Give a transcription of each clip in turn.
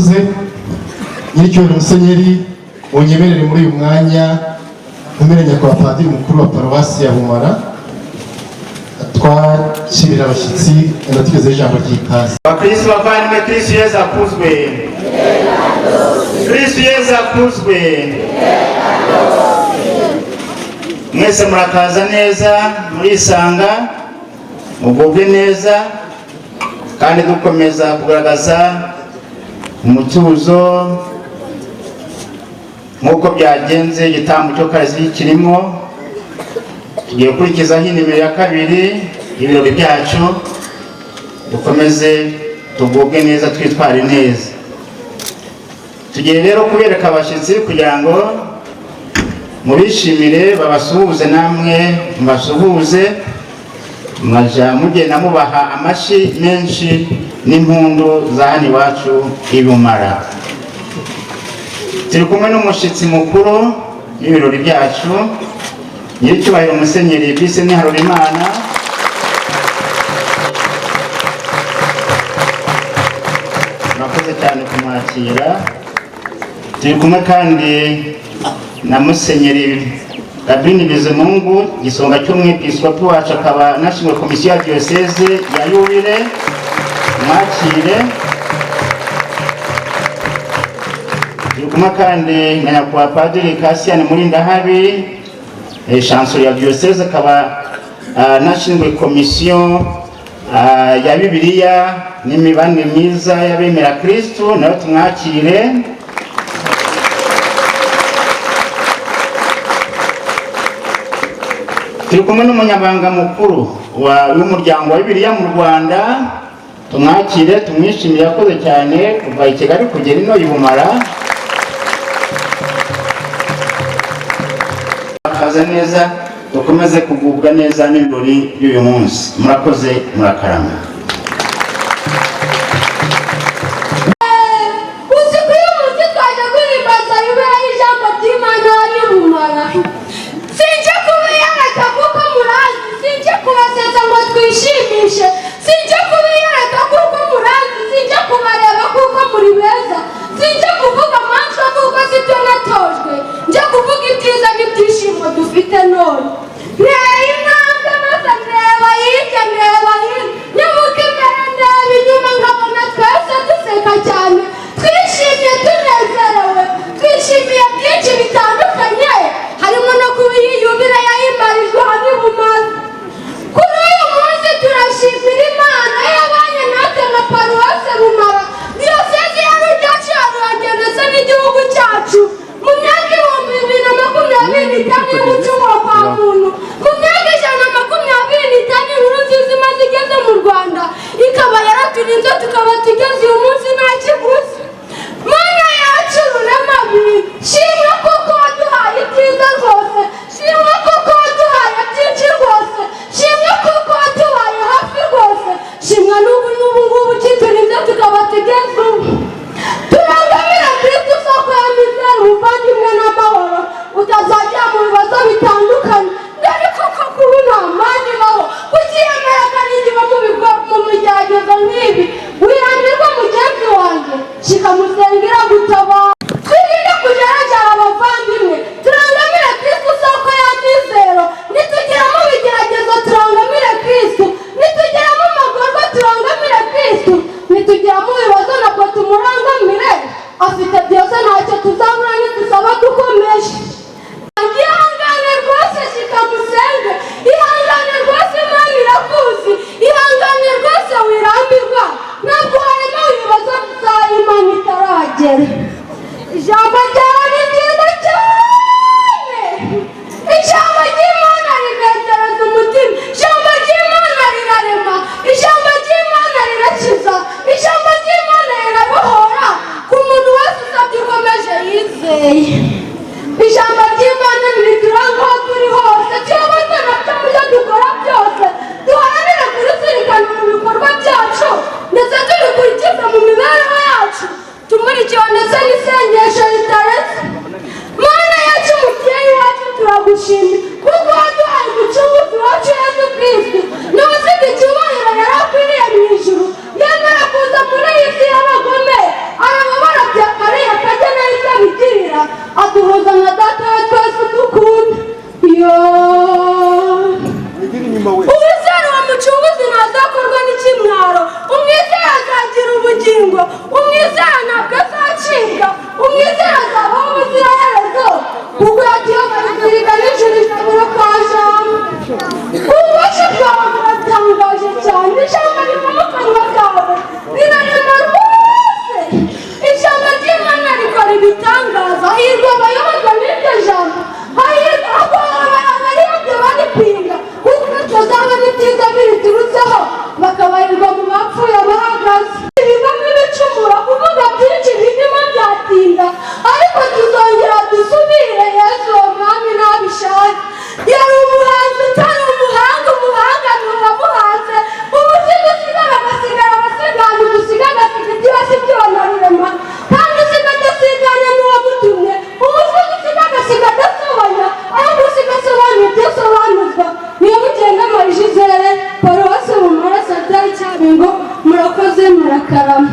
murakoze. Nyiricyubahiro Musenyeri, munyemerere muri uyu mwanya ntumerenya kwa Padiri mukuru wa Paruwasi ya Bumara twakirira abashyitsi tugeze ijambo ry'ikaze. Bakristo bavandimwe, Kristo Yesu akuzwe. Kristo Yesu akuzwe. Mwese murakaza neza, murisanga, mugubwe neza, kandi dukomeza kugaragaza umutuzo nk'uko byagenze. Igitambo cyo kazi kirimo, tugiye kurikizaho inimero ya kabiri y'ibirori byacu. Dukomeze tugubwe neza, twitware neza. Tugiye rero kubereka abashyitsi kugira ngo mubishimire, babasuhuze, namwe mubasuhuze, mwaja mugenda mubaha amashyi menshi n'impundu za hano iwacu i Bumara. Turi kumwe n'umushyitsi mukuru w'ibirori byacu, Nyiricyubahiro Musenyeri Vincent Harorimana. Murakoze cyane kumwakira. Turi kumwe kandi na Musenyeri Gabriel Bizimungu, gisonga cy'umwepiskopi wacu, akaba nashinzwe komisiyo ya diyoseze ya Yubile. Mwakire. Turi kumwe kandi na nyakubahwa Padiri Cassian Mulindahabi, chancelier ya diyoseze, akaba nashinzwe komisiyo ya Bibiliya n'imibanire myiza y'abemera Kristo. Nawe tumwakire. Turi kumwe n'umunyabanga mukuru w'umuryango wa Bibiliya mu Rwanda. Tumwakire, tumwishimire, yakoze cyane kuva i Kigali kugera ino i Bumara. Akaza neza, dukomeze kugubwa neza n'ibirori by'uyu munsi. Murakoze, murakarama. Sinjya kubiyereka kuko murazi, sinjya kubareba kuko muri beza, sinjya kuvuga amanjwa kuko sibyo natojwe, njya kuvuga ibyiza n'ibyishimo dufite none. Nteye intambwe maze ndeba hirya ndeba hino, nyabuka imbere ndeba inyuma, nkabona twese duseka cyane, twishimye tunezerewe, twishimiye byinshi bitandukanye, harimo no kuba iyi yubile yahimbarijwe hano i Bumara. Kuri uyu munsi turashimira Imana yabanye natwe nka Paruwasi Bumara, diyoseze ya Ruhengeri ndetse n'igihugu cyacu mu myaka 2025 y'ugucungura kwa muntu, mu myaka 125 inkuru nziza imaze igeze mu Rwanda, ikaba yaraturinze tukaba tugeze uyu munsi nta kiguzi. Mana yacu rurema bibi, shimwa kuko waduhaye ibyiza rwose, shimwa kuko waduhaye byinshi rwose, shimwa kuko watubaye hafi rwose, shimwa n'ubu ngubu kiturinze tukaba tugeze ubu. Turangamira Kristo soko ya mizero, ubuvandimwe n'amahoro, utazajya mu bibazo bitandukanye, dore kuko kuba nta mani ibaho, kukiyemera karindiba mu bigeragezo nk'ibi. Wirambirwa mugenzi wanjye, kikamusengera gutabara. Twirinde kujarajara abavandimwe, turangamire Kristo soko ya mizero. Nitugeramo ibigeragezo turangamire Kristo, nitugeramo amagorwa turangamire Kristo, nitugeramo ibibazo nabwo tumurangamire. Afite byose ntacyo tuzabura nidusaba dukomeje. Ihangane rwose kikamusenge, ihangane rwose Imana irakuzi, ihangane rwose wirambirwa, ntabwo harimo ibibazo bya Imana itaragera. Ijambo ryawe ni ryiza cyane, ijambo ry'Imana rinegereza umutima, ijambo ry'Imana rirarema, ijambo ry'Imana rirakiza, ijambo ry'Imana rirabohora ku muntu wese usabye ukomeje yizeye. Ijambo ry'Imana rituranga aho turi hose, tuyoboze nabyo mu byo dukora byose, duharanire kurizirikana mu bikorwa byacu ndetse turikurikiza mu mibereho yacu, tumurikiwe ndetse n'isengesho ritaretse. Mana yacu, mubyeyi wacu, turagushimira kuko waduhaye umucunguzi wacu Yesu Kristo, nawe ufite icyubahiro yari akwiriye mu ijuru, yemera kuza muri iyi si y'abagome, arababara ikarama.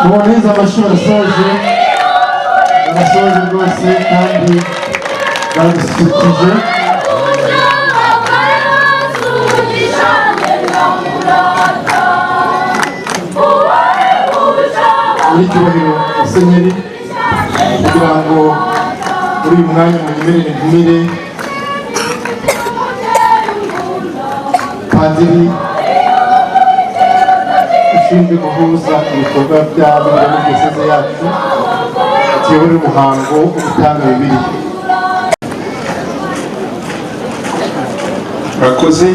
Muboneza amashuri arasoje rwose kandi barabisukije. Muri cyubahiro Musenyeri kugira ngo muri uyu mwanya munyemerere ntumire Padiri ushinzwe guhuza ibikorwa by'abana muri diyoseze yacu atuyobora umuhango wo gutanga Bibiliya. Murakoze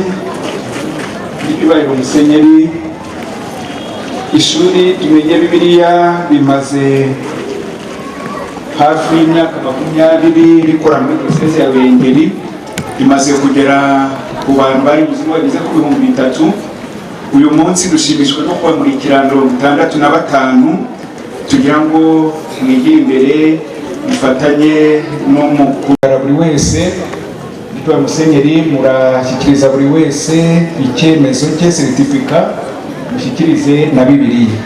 icyubahiro Musenyeri. Ishuri Tumenye Bibiliya rimaze hafi y'imyaka 20 rikora muri diyoseze ya Ruhengeri, rimaze kugera ku bantu bari buzima bageze ku 3,000. Uyu munsi dushimishwe no kubamurikira 65 tugira ngo mwigire imbere bifatanye no mu kugara buri wese. Tuba Musenyeri murashyikiriza buri wese icyemezo cye, certifica, mushyikirize na Bibiliya.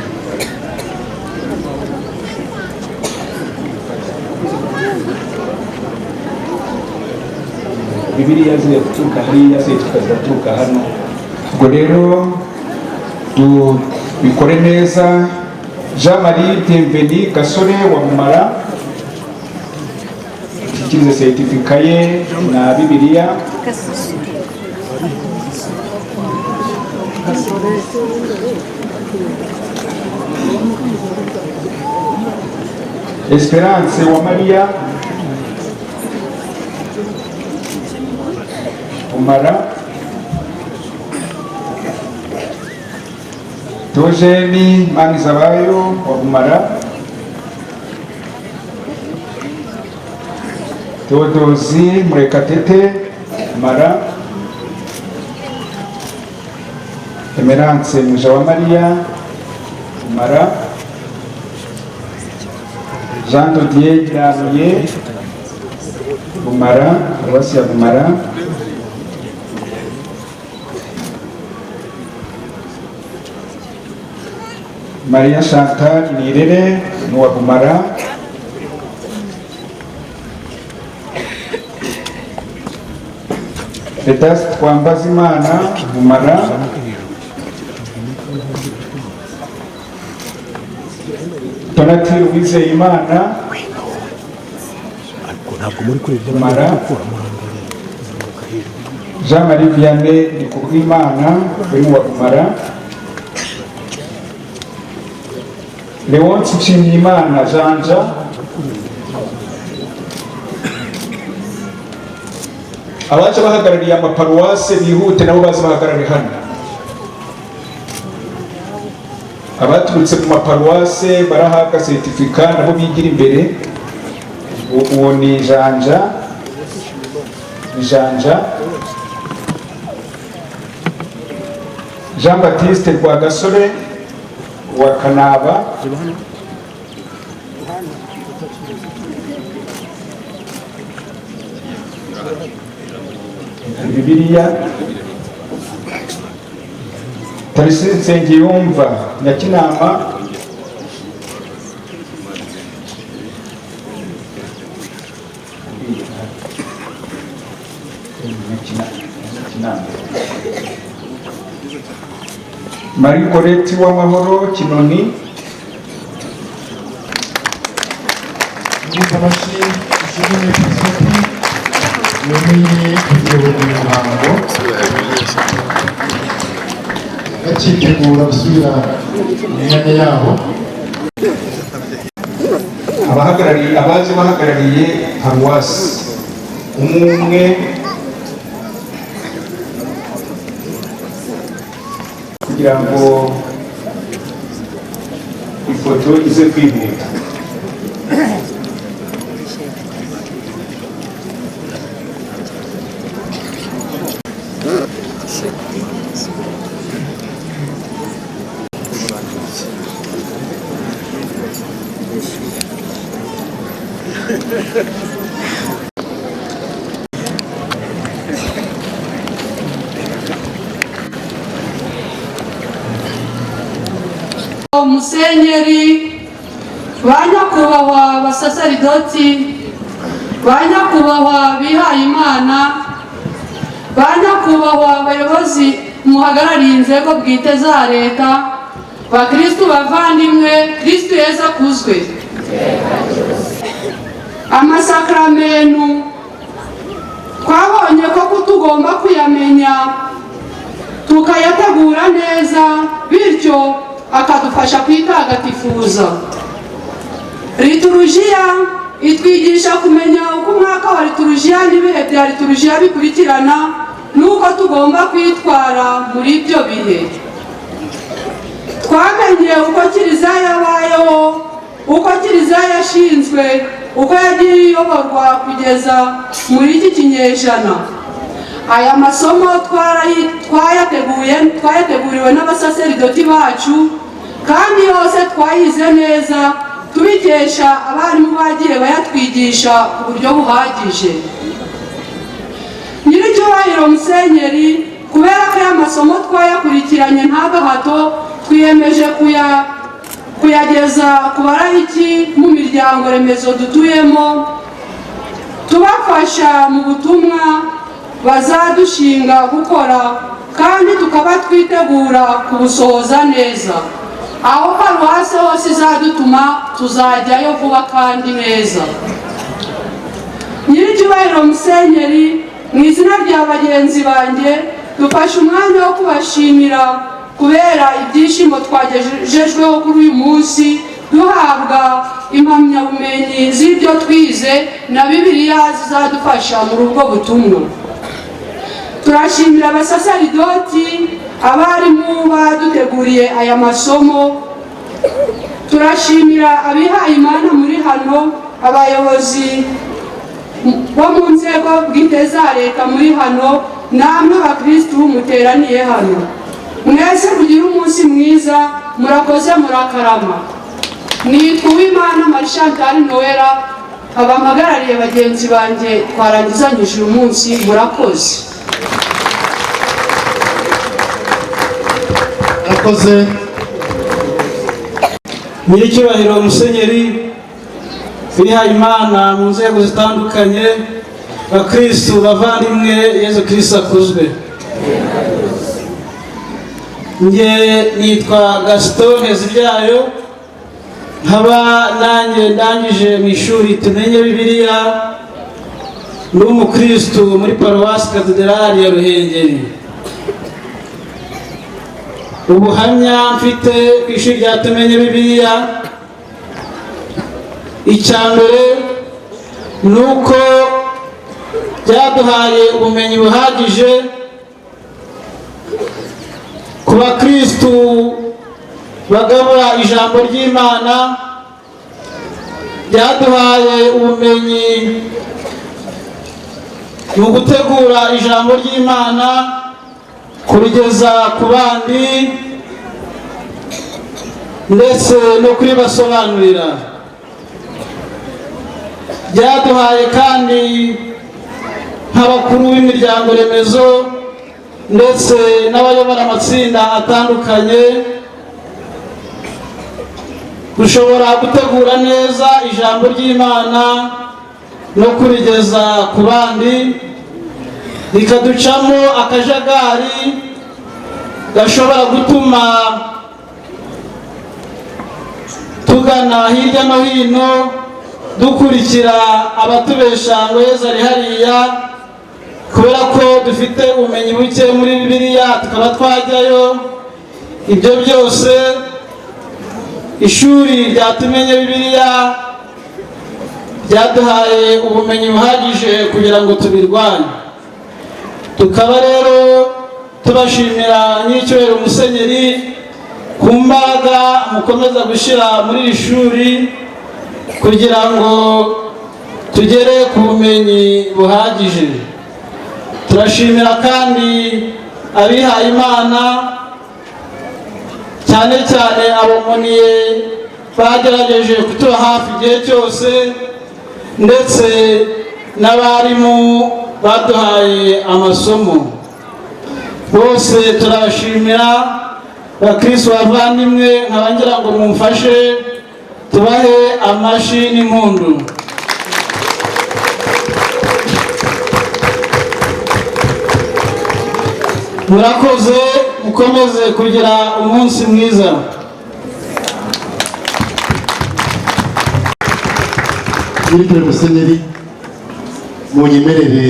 Bibiliya ziye guturuka hariya, certifica zigaturuka hano. Ubwo rero tubikore neza. Jean Marie Bienveni Gasore wa Mumara ashyikirize certifica ye na Bibiliya. Esperance wa Maria Umara. Tojeni Manizabayo wa Umara. Theodosi Murekatete Mara, Emerance Mujawamaria Mara, Jean Dodier Granuye Bumara, Paruwasi ya Bumara, Maria Chantal Nirere Nuwa Bumara, Vedaste Twambazimana Bumara, Donatille Uwizeyimana Bumara, Jean Marie Vianney Ndikubwimana Nuwa Bumara, Leonce Nshimiyimana Janja, abaje bahagarariye amaparuwase bihute nabo bazi bahagarariye hano, abaturutse mu maparuwase barahabwa certificat nabo bigira imbere. Uwo ni Janja Jean Baptiste Rwagasore wa Kanaba, Bibiliya, Tarisi Nsengiyumva Nyakinama, Marie Colette Uwamahoro Kinoni, Mutabashi Isabelle Christophe yamenye kuyobora umuhango bakitegura gusubira mu myanya yabo. abaje bahagarariye paruwasi umwe kugira ngo ifoto ize kwihuta. Musenyeri, ba nyakubahwa basaseridoti, ba nyakubahwa bihaye Imana, ba nyakubahwa abayobozi muhagarariye inzego bwite za leta, bakristu bavandimwe, Kristu Yesu akuzwe. Amasakramentu twabonye ko tugomba kuyamenya tukayategura neza, bityo akadufasha kwitagatifuza. Liturujia itwigisha kumenya uko umwaka wa liturujia n'ibihe bya liturujia bikurikirana nuko tugomba kwitwara muri ibyo bihe. Twamenye uko Kiliziya yabayeho, uko Kiliziya yashinzwe, uko yagiye iyoborwa kugeza muri iki kinyejana. Aya masomo twayateguriwe n'abasaseridoti bacu, kandi yose twayize neza tubikesha abarimu bagiye bayatwigisha ku buryo buhagije. Nyiricyubahiro Musenyeri, kubera ko aya masomo twayakurikiranye nta gahato, twiyemeje kuyageza ku barahiki mu miryango remezo dutuyemo, tubafasha mu butumwa bazadushinga gukora, kandi tukaba twitegura kubusohoza neza. Aho paruwasi hose izadutuma tuzajyayo vuba kandi neza. Nyiricyubahiro Musenyeri, mu izina rya bagenzi banjye dufashe umwanya wo kubashimira kubera ibyishimo twagejejweho kuri uyu munsi, duhabwa impamyabumenyi z'ibyo twize na Bibiliya zizadufasha muri ubwo butumwa. Turashimira abasaseridoti, abarimu baduteguriye aya masomo, turashimira abihaye Imana muri hano, abayobozi bo mu nzego bwite za leta muri hano, namwe abakirisitu muteraniye hano, mwese kugira umunsi mwiza, murakoze murakarama. Nitwa Uwimana Marie Chantal Noella, abampagarariye bagenzi banjye twarangizanyije uyu munsi, murakoze. Murakoze. Nyiricyubahiro Musenyeri Bihayimana mu nzego zitandukanye, bakristu bavandimwe, Yezu Kristo akuzwe. Nge nitwa Gaston Nteziryayo, nkaba nanjye ndangije mu ishuri Tumenye Bibiliya, ndi umukristu muri paruwasi katedrali ya Ruhengeri. Ubuhamya mfite ku ishuri rya Tumenye Bibiliya, icya mbere ni uko byaduhaye ubumenyi buhagije ku bakristu bagabura ijambo ry'Imana, byaduhaye ubumenyi mu gutegura ijambo ry'Imana, kurigeza ku bandi ndetse no kuribasobanurira. Byaduhaye kandi nk'abakuru b'imiryango remezo ndetse n'abayobora amatsinda atandukanye, dushobora gutegura neza ijambo ry'Imana no kurigeza ku bandi, rikaducamo akajagari gashobora gutuma tugana hirya no hino dukurikira abatubesha ngo Yezu ari hariya, kubera ko dufite ubumenyi buke muri Bibiliya tukaba twajyayo. Ibyo byose ishuri rya Tumenye Bibiliya byaduhaye ubumenyi buhagije kugira ngo tubirwanye. Tukaba rero tubashimira Nyiricyubahiro Musenyeri ku mbaraga mukomeza gushyira muri iri shuri kugira ngo tugere ku bumenyi buhagije. Turashimira kandi abihaye Imana, cyane cyane abamoniye bagerageje kutuba hafi igihe cyose, ndetse n'abarimu baduhaye amasomo. Bose turabashimira. Bakristo bavandimwe, nkaba ngira ngo mumfashe tubahe amashyi n'impundu. Murakoze, mukomeze kugira umunsi mwiza. Nyiricyubahiro Musenyeri, munyemerere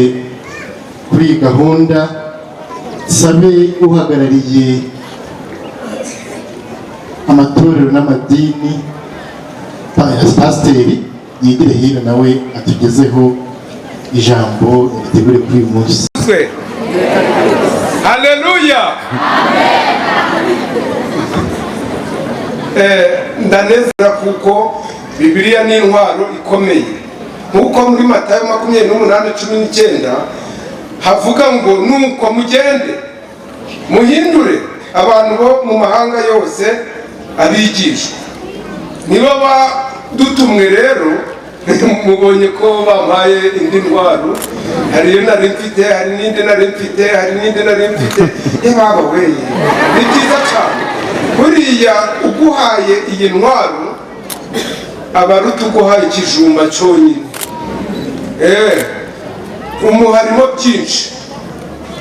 kuri iyi gahunda sabe uhagarariye amatorero n'amadini, pasiteri yigire hino nawe atugezeho ijambo ritegure kuri uyu munsi. Haleluya! Ndanezera kuko Bibiliya ni intwaro ikomeye. Nkuko muri Matayo 28:19 havuga ngo nuko mugende muhindure abantu bo mu mahanga yose abigisha. Niba badutumwe rero mubonye ko bampaye indi ntwaro, hari iyo nari mfite, hari n'indi nari mfite, hari n'indi nari mfite. Baba weye, ni byiza cyane. Buriya uguhaye iyi ntwaro abaruta uguhaye ikijumba cyonyine. Harimo byinshi,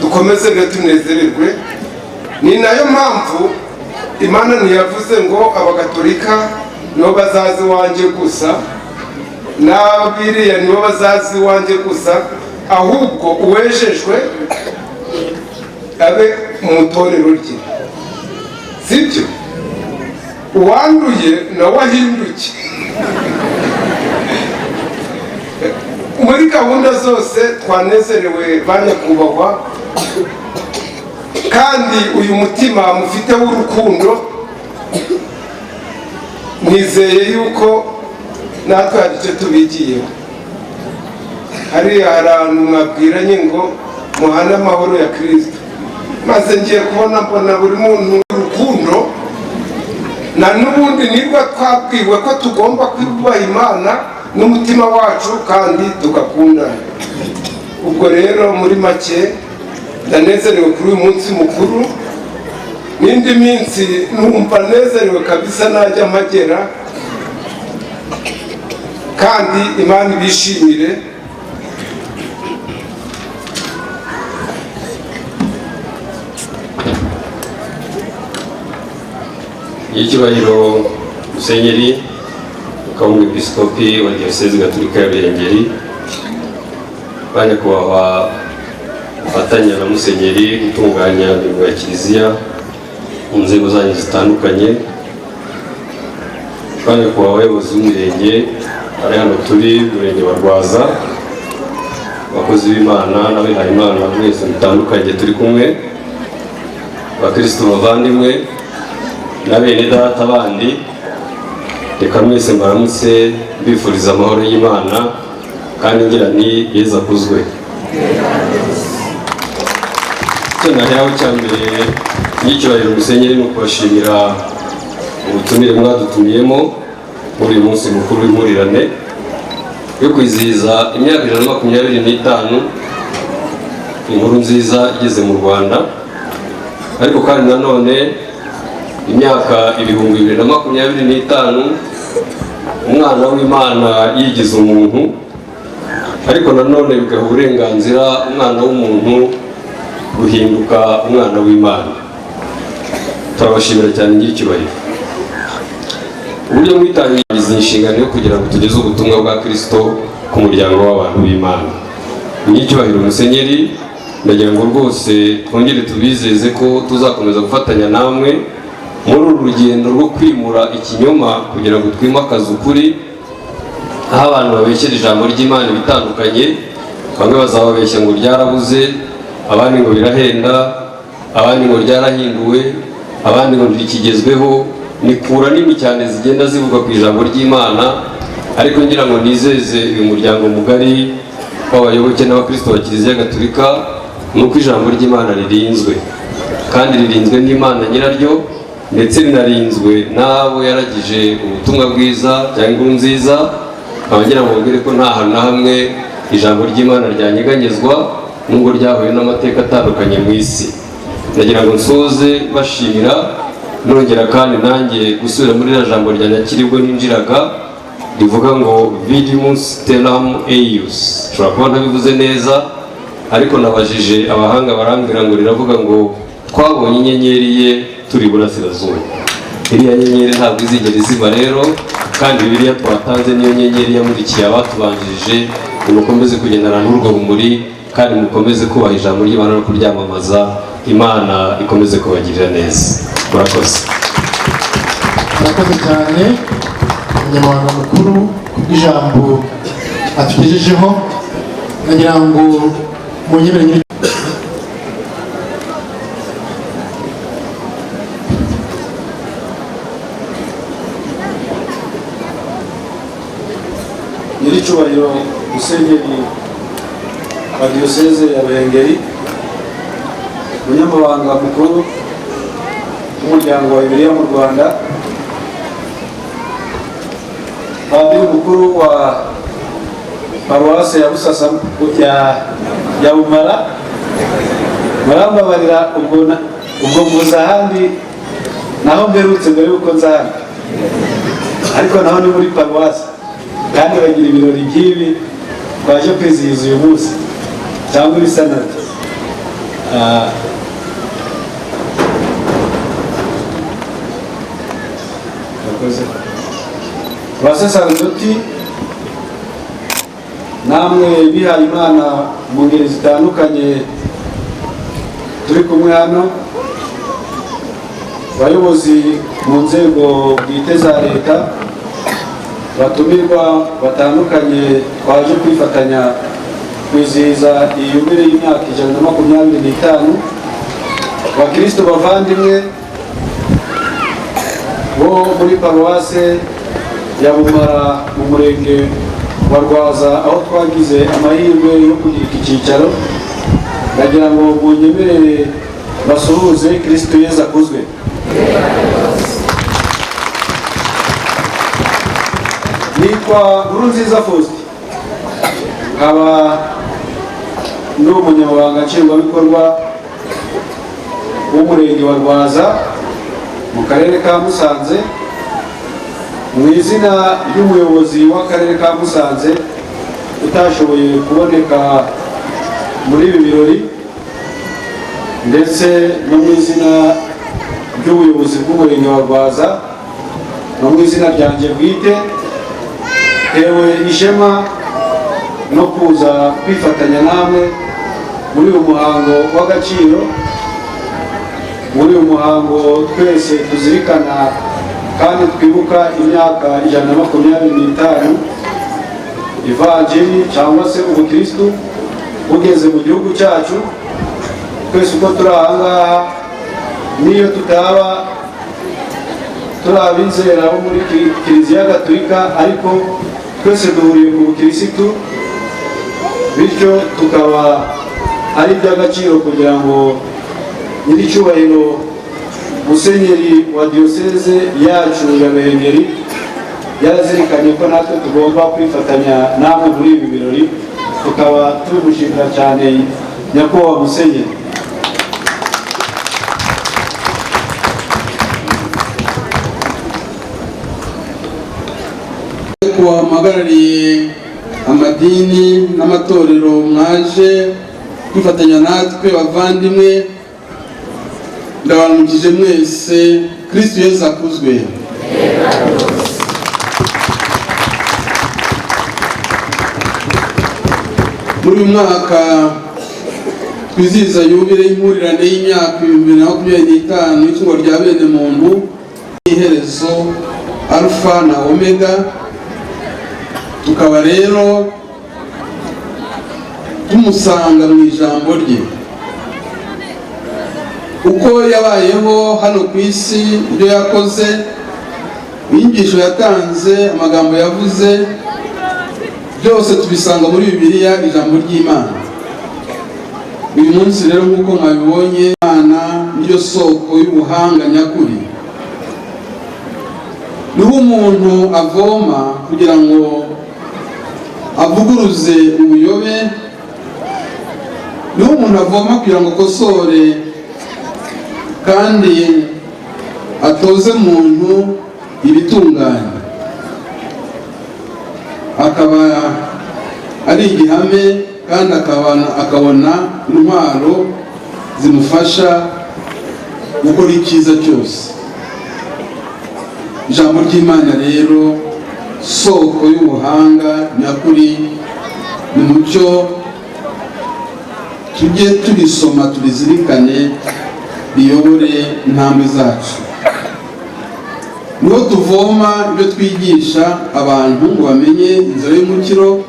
dukomeze rero tunezererwe. Ni nayo mpamvu Imana ntiyavuze ngo abagatolika nibo bazazi iwanjye gusa, n'abiriya nibo bazazi iwanjye gusa, ahubwo uwejejwe abe mu itorero rye, sibyo? Uwanduye nawe ahinduke. Muri gahunda zose twanezerewe banyakubahwa, kandi uyu mutima mufite w'urukundo nizeye yuko natwe hari icyo tubigiyeho. hariya ahantu mwabwiranye ngo muhane amahoro ya Kristo, maze ngiye kubona mbona buri muntu urukundo, na n'ubundi nibwo twabwiwe ko tugomba kubaha Imana n'umutima wacu kandi tugakundana. Ubwo rero muri make ndanezerewe kuri uyu munsi mukuru, n'indi minsi numva nezerewe kabisa najya mpagera, kandi Imana ibishimire. Icyubahiro Musenyeri ukaba umwepiskopi wa Diyosezi Gatolika ya Ruhengeri, banyakubahwa bafatanya na Musenyeri gutunganya imirimo ya Kiliziya mu nzego zanyu zitandukanye, banyakubahwa abayobozi b'imirenge ari hano turi Murenge wa Rwaza, abakozi b'Imana n'abihayimana mwese mutandukanye turi kumwe, abakristo bavandimwe na bene data bandi, reka mwese mbaramutse mbifuriza amahoro y'Imana kandi ngira ni Yezu akuzwe. Icyo naheraho cya mbere n'icyubahiro Musenyeri ni ukubashimira ubutumire mwadutumiyemo muri uyu munsi mukuru w'impurirane yo kwizihiza imyaka 125 inkuru nziza igeze mu Rwanda, ariko kandi nanone imyaka 2025 umwana w'Imana yigize umuntu, ariko nanone bigaha uburenganzira umwana w'umuntu guhinduka umwana w'Imana. Turabashimira cyane nyiricyubahiro uburyo mwitangiza inshingano yo kugira ngo tugeze ubutumwa bwa Kristo ku muryango w'abantu b'Imana. Nyiricyubahiro Musenyeri, ndagira ngo rwose twongere tubizeze ko tuzakomeza gufatanya namwe muri uru rugendo rwo kwimura ikinyoma kugira ngo twimakaze ukuri, aho abantu babeshyera ijambo ry'Imana bitandukanye. Bamwe bazababeshya ngo ryarabuze, abandi ngo birahenda, abandi ngo ryarahinduwe, abandi ngo ntirikigezweho. Ni kura nini cyane zigenda zivuga ku ijambo ry'Imana, ariko ngira ngo nizeze uyu muryango mugari w'abayoboke n'abakristo ba Kiliziya Gatolika nuko ijambo ry'Imana ririnzwe, kandi ririnzwe n'Imana nyiraryo, ndetse rinarinzwe n'abo yaragije ubutumwa bwiza cyangwa inkuru nziza. Abagira ngo mbwire ko nta hantu na hamwe ijambo ry'Imana ryanyeganyezwa nubwo ryahuye n'amateka atandukanye mu isi. Ndagira ngo nsoze bashimira, nongera kandi nanjye gusubira muri iriya jambo rya nyakiribwo ninjiraga rivuga ngo Vidimus Stellam Eius. Ushobora kuba ntabivuze neza, ariko nabajije abahanga barambwira ngo riravuga ngo twabonye inyenyeri ye turi burasirazuba. Iriya nyenyeri ntabwo izigera izima rero, kandi Bibiliya twatanze niyo nyenyeri yamurikiye abatubanjirije. Mukomeze kugendana n'urwo rumuri kandi mukomeze kubaha ijambo ry'Imana no kuryamamaza. Imana ikomeze kubagirira neza. Murakoze. Murakoze cyane umunyamabanga mukuru kubw'ijambo atugejejeho. Nagira ngo munyemere nyiricyubahiro Musenyeri wa Diyoseze ya Ruhengeri, umunyamabanga mukuru w'umuryango wa Bibiliya mu Rwanda, padiri mukuru wa paruwase ya Busasa ya Bumara, barambabarira ubwo mbuza ahandi naho mberutse mbere yuko nza hano, ariko naho ni muri paruwase kandi bagira ibirori nk'ibi twaje kwizihiza uyu munsi cyangwa ibisanati. Abasaserdoti namwe bihaye Imana mu ngeri zitandukanye turi kumwe hano, abayobozi mu nzego bwite za leta, batumirwa batandukanye twaje kwifatanya kwizihiza iyi yubile y'imyaka 125, abakristo bavandimwe bo muri paruwase ya Bumara mu murenge wa Rwaza aho twagize amahirwe yo kugira iki cyicaro, ndagira ngo munyemerere basuhuze Kristo Yesu akuzwe. Nitwa Nkurunziza Faustin, nkaba ndi umunyamabanga nshingwabikorwa w'umurenge wa Rwaza mu karere ka Musanze, mu izina ry'umuyobozi w'akarere ka Musanze utashoboye kuboneka muri ibi birori, ndetse no mu izina ry'ubuyobozi bw'umurenge wa Rwaza no mu izina ryanjye bwite, tewe ishema no kuza kwifatanya namwe muri uyu muhango w'agaciro, muri uyu muhango twese tuzirikana kandi twibuka imyaka 125 ivanjiri cyangwa se ubukristu bugeze mu gihugu cyacu. Twese uko turi ahangaha, niyo tutaba turi abizera bo muri Kiliziya Gatolika, ariko twese duhuriye ku bukirisitu, bityo tukaba ari iby'agaciro kugira ngo nyiricyubahiro Musenyeri wa diyoseze yacu ya Ruhengeri yarazirikanye ko natwe tugomba kwifatanya namwe muri ibi birori, tukaba tubimushimira cyane nyakubahwa Musenyeri. Kubahagarariye amadini n'amatorero mwaje kwifatanya natwe bavandimwe, ndabaramukije mwese. Kristo Yesu akuzwe. Muri uyu mwaka twizihiza yubile y'impurirane y'imyaka 2025 y'icungwa rya bene muntu, iherezo Alpha na Omega. Tukaba rero tumusanga mu ijambo rye, uko yabayeho hano ku isi, ibyo yakoze, inyigisho yatanze, amagambo yavuze, byose tubisanga muri Bibiliya, ijambo ry'Imana. Uyu munsi rero nk'uko mwabibonye, Imana niyo soko y'ubuhanga nyakuri. Niho umuntu avoma kugira ngo avuguruze ubuyobe, niho umuntu avoma kugira ngo akosore kandi atoze muntu ibitunganye, akaba ari igihame kandi akabona intwaro zimufasha gukora icyiza cyose. Ijambo ry'Imana rero soko y'ubuhanga nyakuri, ni mucyo tujye turisoma turizirikane, riyobore intambwe zacu. Niho tuvoma ibyo twigisha abantu ngo bamenye inzira y'umukiro,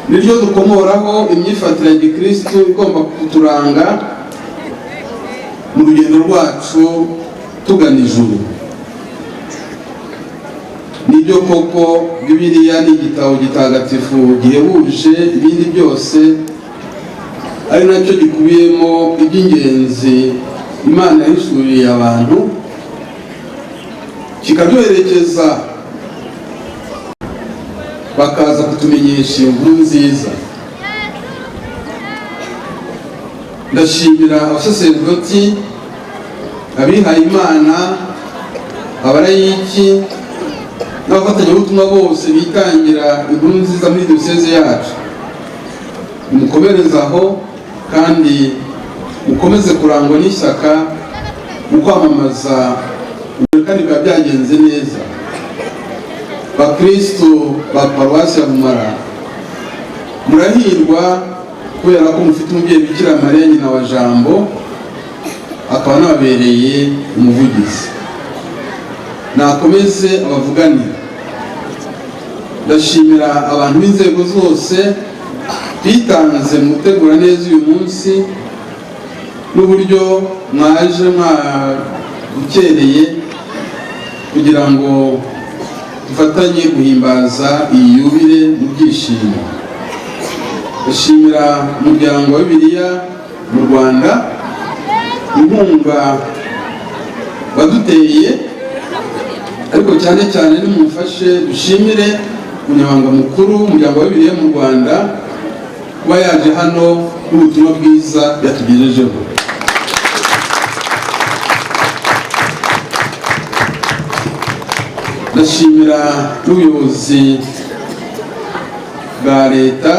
niryo dukomoraho imyifatire ya gikristo igomba kuturanga mu rugendo rwacu tugana ijuru. Nibyo koko Bibiliya ni igitabo gitagatifu gihebuje ibindi byose, ari nacyo gikubiyemo iby'ingenzi Imana yahishuriye abantu, kikaduherekeza bakaza kutumenyesha inkuru nziza. Ndashimira abasaserdoti, abihaye Imana, abarayiki n'abafatanyabutumwa bose bitangira inkuru nziza muri diyoseze yacu. Mukomerezaho kandi mukomeze kurangwa n'ishyaka mu kwamamaza, kandi biba byagenze neza. Bakristo ba Paruwasi ya Bumara, murahirwa kubera ko mufite umubyeyi Bikira Mariya nyina wa Jambo, akaba anababereye umuvugizi. Nakomeze abavuganira. Ndashimira abantu b'inzego zose bitanze mu gutegura neza uyu munsi, n'uburyo mwaje mwabukereye kugira ngo dufatanye guhimbaza iyi yubile mu byishimo. Ndashimira umuryango wa Bibiliya mu Rwanda inkunga baduteye, ariko cyane cyane nimumufashe dushimire umunyamabanga mukuru w'umuryango wa Bibiliya mu Rwanda kuba yaje hano n'ubutumwa bwiza yatugejejeho. Ndashimira n'ubuyobozi bwa leta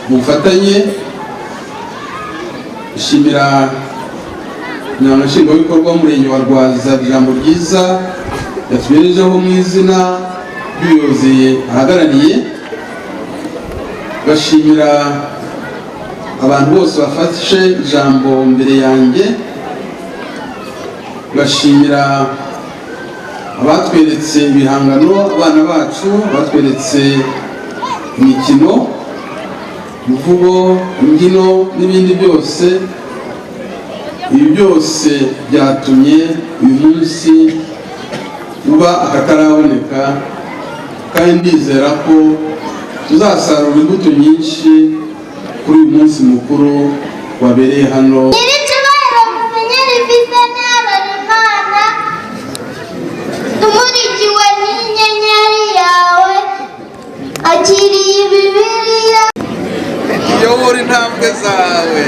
mu bufatanye. Ndashimira umunyamabanga nshingwabikorwa w'umurenge wa Rwaza ijambo ryiza yatugejejeho mu izina ry'ubuyobozi ahagarariye. Ndashimira abantu bose bafashe ijambo mbere yanjye. Ndashimira abatweretse ibihangano, abana bacu batweretse imikino, imvugo, imbyino n'ibindi byose. Ibi byose byatumye uyu munsi uba akataraboneka, kandi ndizera ko tuzasarura imbuto nyinshi kuri uyu munsi mukuru wabereye hano. Tumurikiwe n'inyenyeri yawe, akiriye Bibiliya, iyobora intambwe zawe.